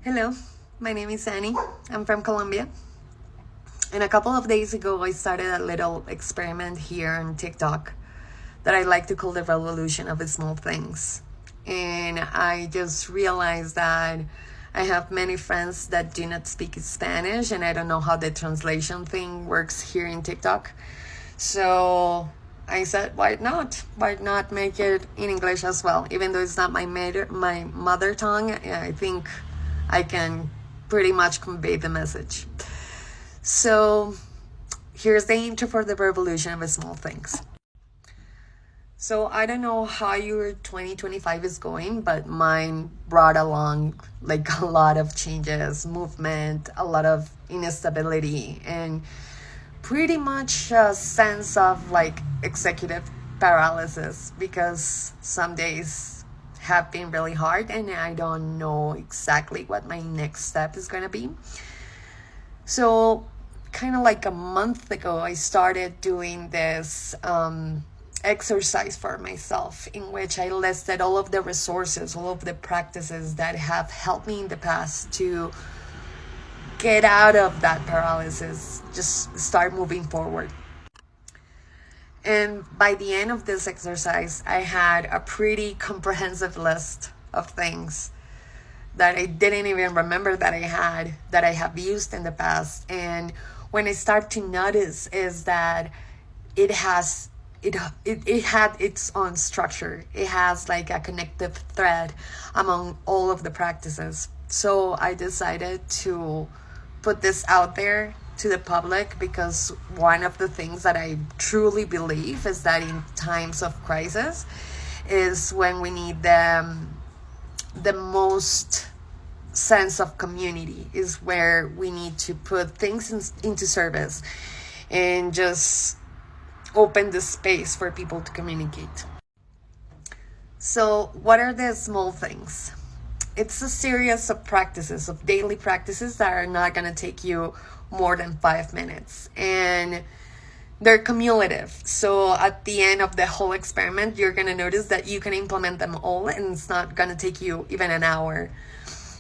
Hello, my name is Annie. I'm from Colombia. And a couple of days ago, I started a little experiment here on TikTok that I like to call the revolution of small things. And I just realized that I have many friends that do not speak Spanish, and I don't know how the translation thing works here in TikTok. So I said, why not? Why not make it in English as well? Even though it's not my mother tongue, I think I can pretty much convey the message. So here's the intro for the revolution of small things. So I don't know how your 2025 is going, but mine brought along like a lot of changes, movement, a lot of instability, and pretty much a sense of like executive paralysis, because some days have been really hard and I don't know exactly what my next step is going to be. So kind of like a month ago, I started doing this exercise for myself, in which I listed all of the resources, all of the practices that have helped me in the past to get out of that paralysis, just start moving forward. And by the end of this exercise, I had a pretty comprehensive list of things that I didn't even remember that I have used in the past. And when I start to notice is that it had its own structure. It has like a connective thread among all of the practices. So I decided to put this out there to the public, because one of the things that I truly believe is that in times of crisis is when we need the most sense of community, is where we need to put things into service and just open the space for people to communicate. So what are the small things? It's a series of practices, of daily practices that are not going to take you more than 5 minutes, and they're cumulative. So at the end of the whole experiment, you're going to notice that you can implement them all, and it's not going to take you even an hour.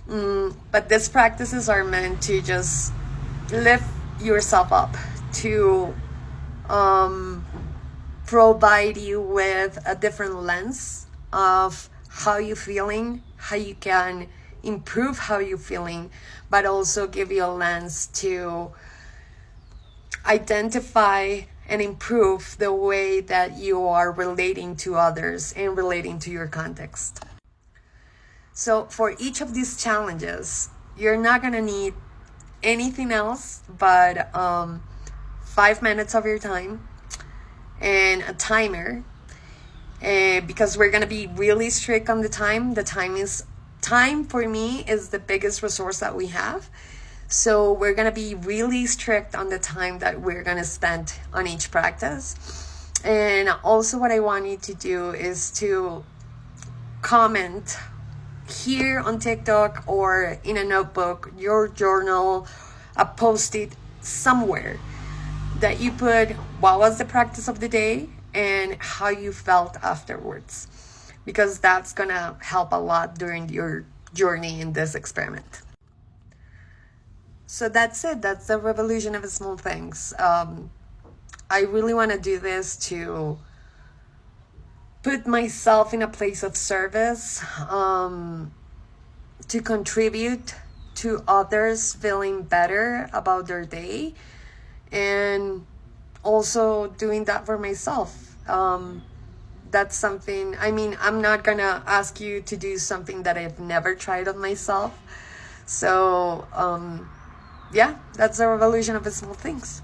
But these practices are meant to just lift yourself up, to provide you with a different lens of how you're feeling, how you can improve how you're feeling, but also give you a lens to identify and improve the way that you are relating to others and relating to your context. So for each of these challenges, you're not going to need anything else but 5 minutes of your time and a timer, because we're going to be really strict on the time. Time for me is the biggest resource that we have. So we're going to be really strict on the time that we're going to spend on each practice. And also what I want you to do is to comment here on TikTok or in a notebook, your journal, a post-it somewhere, that you put what was the practice of the day and how you felt afterwards, because that's gonna help a lot during your journey in this experiment. So that's it. That's the revolution of small things. I really want to do this to put myself in a place of service, to contribute to others feeling better about their day, and also doing that for myself. That's something, I'm not gonna ask you to do something that I've never tried on myself. So yeah, that's the revolution of small things.